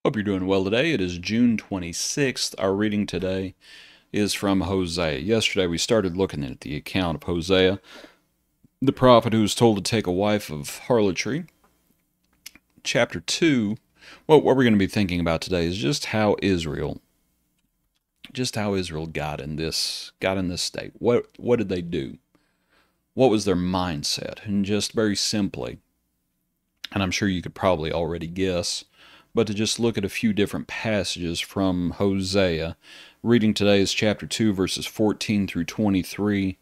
Hope you're doing well today. It is June 26th. Our reading today is from Hosea. Yesterday we started looking at the account of Hosea, the prophet who was told to take a wife of harlotry. Chapter 2, what we're going to be thinking about today is just how Israel got in this state. What did they do? What was their mindset? And just very simply, and I'm sure you could probably already guess, but to just look at a few different passages from Hosea. Reading today is chapter 2, verses 14 through 23,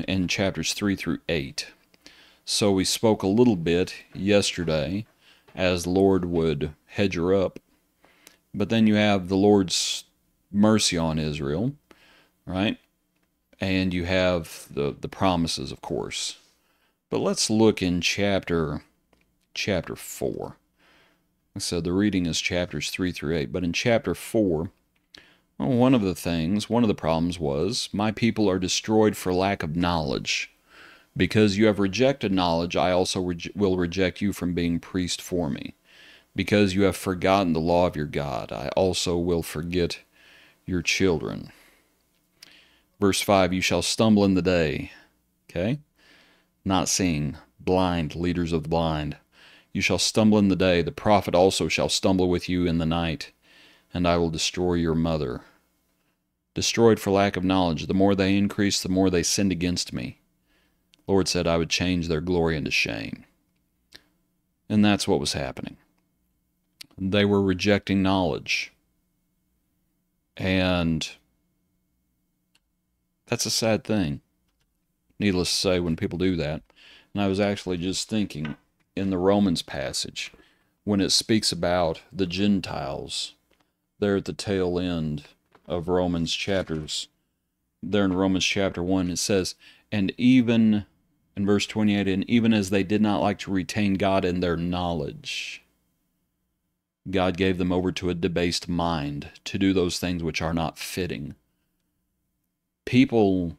and chapters 3 through 8. So we spoke a little bit yesterday as the Lord would hedge her up. But then you have the Lord's mercy on Israel, right? And you have the promises, of course. But let's look in chapter 4. So the reading is chapters 3 through 8. But in chapter 4, one of the problems was, my people are destroyed for lack of knowledge. Because you have rejected knowledge, I also will reject you from being priest for me. Because you have forgotten the law of your God, I also will forget your children. Verse 5, you shall stumble in the day. Okay? Not seeing, blind, leaders of the blind. You shall stumble in the day, the prophet also shall stumble with you in the night, and I will destroy your mother. Destroyed for lack of knowledge, the more they increased, the more they sinned against me. Lord said I would change their glory into shame. And that's what was happening. They were rejecting knowledge. And that's a sad thing, needless to say, when people do that. And I was actually just thinking, in the Romans passage, when it speaks about the Gentiles, there at the tail end of Romans chapters, there in Romans chapter 1, it says, and even, in verse 28, and even as they did not like to retain God in their knowledge, God gave them over to a debased mind to do those things which are not fitting. People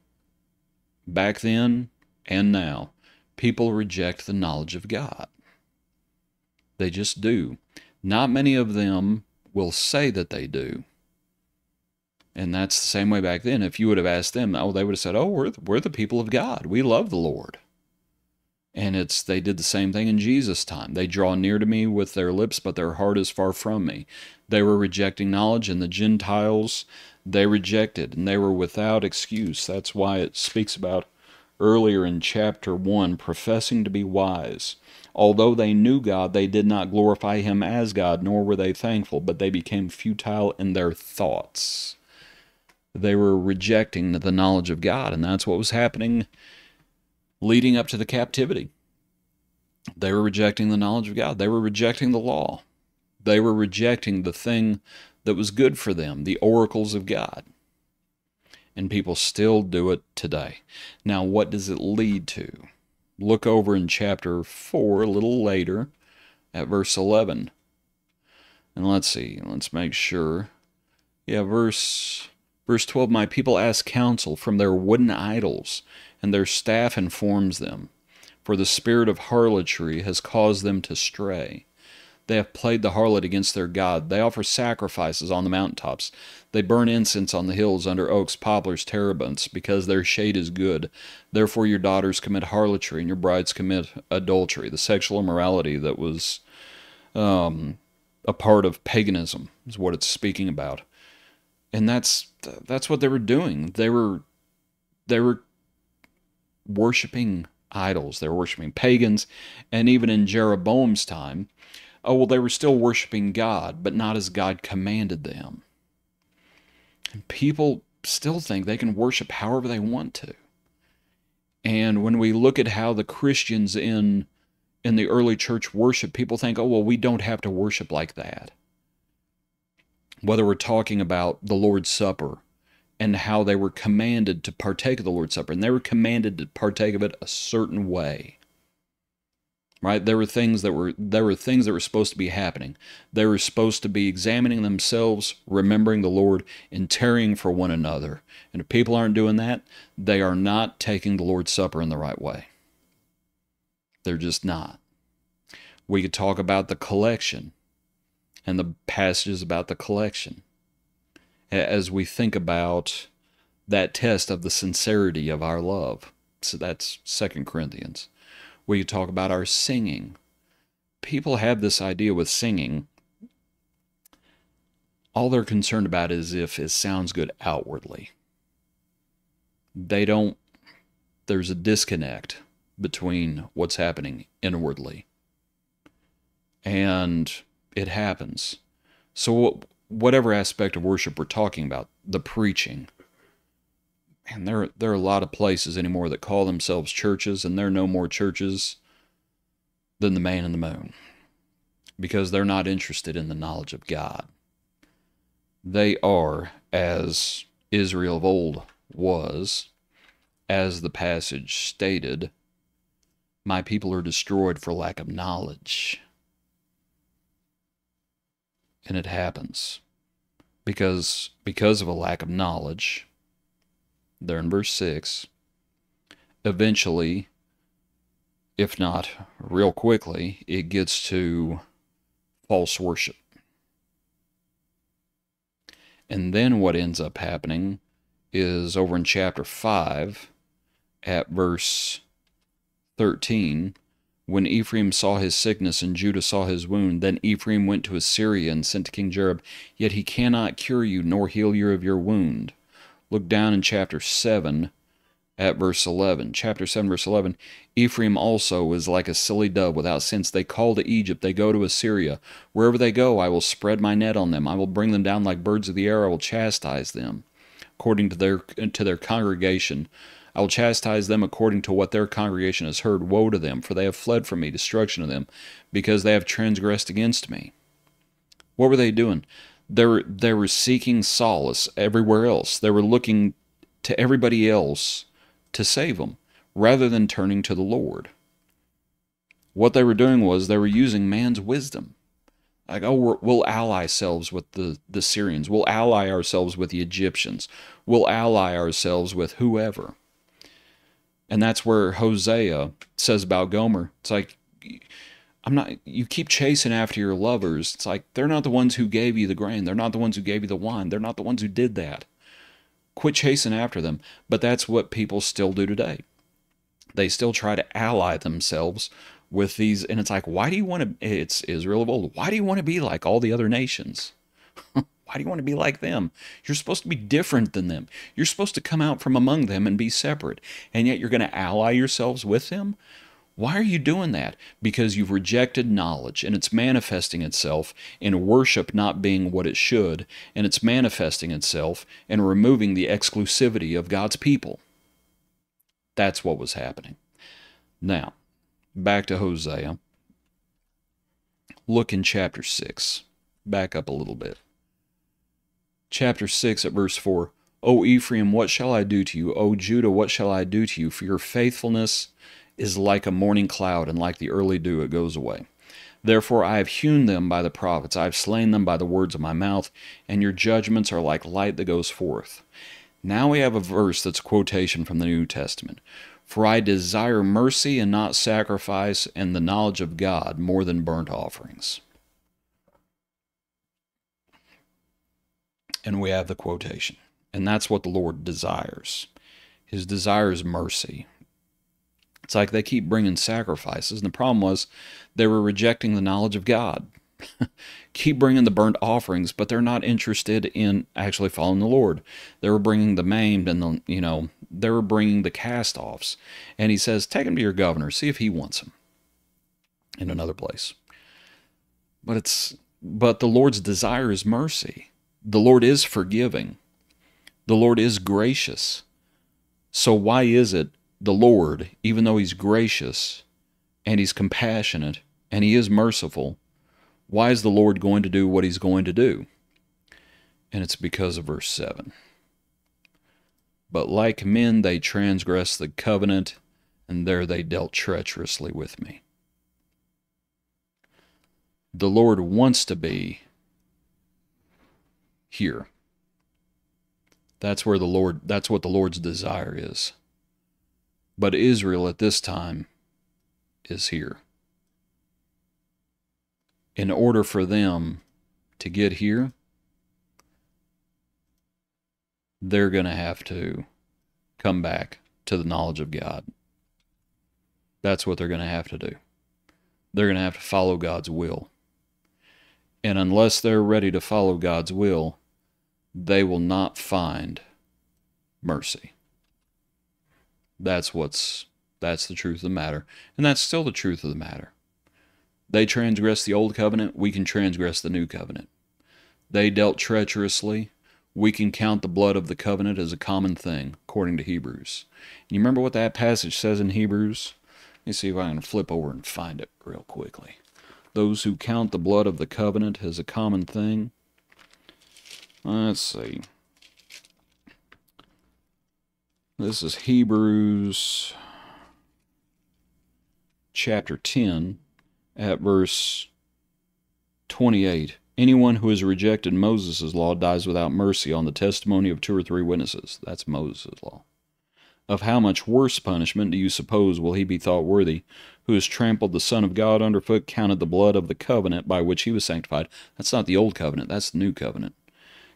back then and now, people reject the knowledge of God. They just do. Not many of them will say that they do. And that's the same way back then. If you would have asked them, they would have said, we're the people of God. We love the Lord. And they did the same thing in Jesus' time. They draw near to me with their lips, but their heart is far from me. They were rejecting knowledge, and the Gentiles, they rejected, and they were without excuse. That's why it speaks about earlier in chapter 1, professing to be wise. Although they knew God, they did not glorify him as God, nor were they thankful, but they became futile in their thoughts. They were rejecting the knowledge of God, and that's what was happening leading up to the captivity. They were rejecting the knowledge of God. They were rejecting the law. They were rejecting the thing that was good for them, the oracles of God. And people still do it today. Now, what does it lead to? Look over in chapter 4 a little later at verse 11. And let's see, let's make sure. Yeah, verse 12, my people ask counsel from their wooden idols, and their staff informs them. For the spirit of harlotry has caused them to stray. They have played the harlot against their God. They offer sacrifices on the mountaintops. They burn incense on the hills under oaks, poplars, terebinths, because their shade is good. Therefore your daughters commit harlotry, and your brides commit adultery. The sexual immorality that was a part of paganism is what it's speaking about. And that's what they were doing. They were worshiping idols. They were worshiping pagans. And even in Jeroboam's time, they were still worshiping God, but not as God commanded them. And people still think they can worship however they want to. And when we look at how the Christians in the early church worship, people think, we don't have to worship like that. Whether we're talking about the Lord's Supper and how they were commanded to partake of the Lord's Supper, and they were commanded to partake of it a certain way. Right? There were things that were supposed to be happening. They were supposed to be examining themselves, remembering the Lord, and tarrying for one another. And if people aren't doing that, they are not taking the Lord's Supper in the right way. They're just not. We could talk about the collection. and the passages about the collection. As we think about that test of the sincerity of our love. So that's 2 Corinthians. We talk about our singing. People have this idea with singing. All they're concerned about is if it sounds good outwardly. There's a disconnect between what's happening inwardly. And it happens. So whatever aspect of worship we're talking about, the preaching, and there are a lot of places anymore that call themselves churches, and they're no more churches than the man in the moon, because they're not interested in the knowledge of God. They are, as Israel of old was, as the passage stated, my people are destroyed for lack of knowledge. And it happens because of a lack of knowledge. There in verse 6, eventually, if not real quickly, it gets to false worship. And then what ends up happening is over in chapter 5 at verse 13, when Ephraim saw his sickness and Judah saw his wound, then Ephraim went to Assyria and sent to King Jareb, yet he cannot cure you nor heal you of your wound. Look down in chapter 7 at verse 11. Chapter 7, verse 11. Ephraim also is like a silly dove without sense. They call to Egypt, they go to Assyria. Wherever they go, I will spread my net on them. I will bring them down like birds of the air. I will chastise them according to their congregation. I will chastise them according to what their congregation has heard. Woe to them, for they have fled from me, destruction to them, because they have transgressed against me. What were they doing? They were seeking solace everywhere else. They were looking to everybody else to save them, rather than turning to the Lord. What they were doing was they were using man's wisdom. Like, oh, we'll ally ourselves with the Syrians. We'll ally ourselves with the Egyptians. We'll ally ourselves with whoever. And that's where Hosea says about Gomer, it's like, you keep chasing after your lovers. It's like, they're not the ones who gave you the grain. They're not the ones who gave you the wine. They're not the ones who did that. Quit chasing after them. But that's what people still do today. They still try to ally themselves with these, and it's like, why do you want to, it's Israel of old, why do you want to be like all the other nations? Why do you want to be like them? You're supposed to be different than them. You're supposed to come out from among them and be separate, and yet you're going to ally yourselves with them? Why are you doing that? Because you've rejected knowledge, and it's manifesting itself in worship not being what it should, and it's manifesting itself in removing the exclusivity of God's people. That's what was happening. Now, back to Hosea. Look in chapter 6. Back up a little bit. Chapter 6 at verse 4. O Ephraim, what shall I do to you? O Judah, what shall I do to you? For your faithfulness is like a morning cloud, and like the early dew it goes away. Therefore I have hewn them by the prophets, I have slain them by the words of my mouth, and your judgments are like light that goes forth. Now we have a verse that's a quotation from the New Testament. For I desire mercy and not sacrifice, and the knowledge of God more than burnt offerings. And we have the quotation. And that's what the Lord desires. His desire is mercy. It's like they keep bringing sacrifices, and the problem was they were rejecting the knowledge of God. Keep bringing the burnt offerings, but they're not interested in actually following the Lord. They were bringing the maimed and they were bringing the cast-offs. And he says, take them to your governor, see if he wants them in another place. But the Lord's desire is mercy. The Lord is forgiving. The Lord is gracious. So why is it the Lord, even though he's gracious and he's compassionate and he is merciful, why is the Lord going to do what he's going to do? And it's because of verse 7. But like men they transgressed the covenant, and there they dealt treacherously with me. The Lord wants to be here. That's what the Lord's desire is. But Israel at this time is here. In order for them to get here, they're going to have to come back to the knowledge of God. That's what they're going to have to do. They're going to have to follow God's will. And unless they're ready to follow God's will, they will not find mercy. That's the truth of the matter. And that's still the truth of the matter. They transgressed the old covenant, we can transgress the new covenant. They dealt treacherously, we can count the blood of the covenant as a common thing, according to Hebrews. And you remember what that passage says in Hebrews? Let me see if I can flip over and find it real quickly. Those who count the blood of the covenant as a common thing. Let's see. This is Hebrews chapter 10 at verse 28. Anyone who has rejected Moses' law dies without mercy on the testimony of 2 or 3 witnesses. That's Moses' law. Of how much worse punishment do you suppose will he be thought worthy, who has trampled the Son of God underfoot, counted the blood of the covenant by which he was sanctified? That's not the old covenant, that's the new covenant.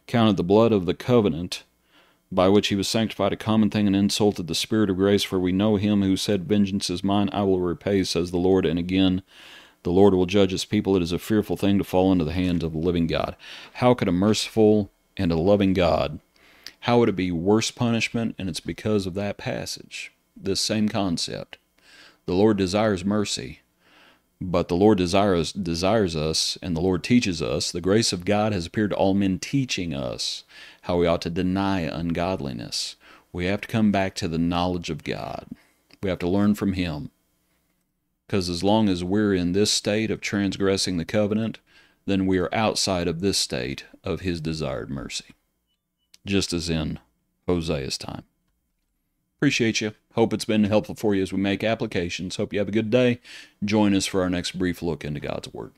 Counted the blood of the covenant by which he was sanctified a common thing, and insulted the Spirit of grace, for we know him who said, Vengeance is mine, I will repay, says the Lord. And again, the Lord will judge his people. It is a fearful thing to fall into the hands of the living God. How could a merciful and a loving God, how would it be worse punishment? And it's because of that passage, this same concept. The Lord desires mercy, but the Lord desires us, and the Lord teaches us. The grace of God has appeared to all men, teaching us how we ought to deny ungodliness. We have to come back to the knowledge of God. We have to learn from him. Because as long as we're in this state of transgressing the covenant, then we are outside of this state of his desired mercy. Just as in Hosea's time. Appreciate you. Hope it's been helpful for you as we make applications. Hope you have a good day. Join us for our next brief look into God's Word.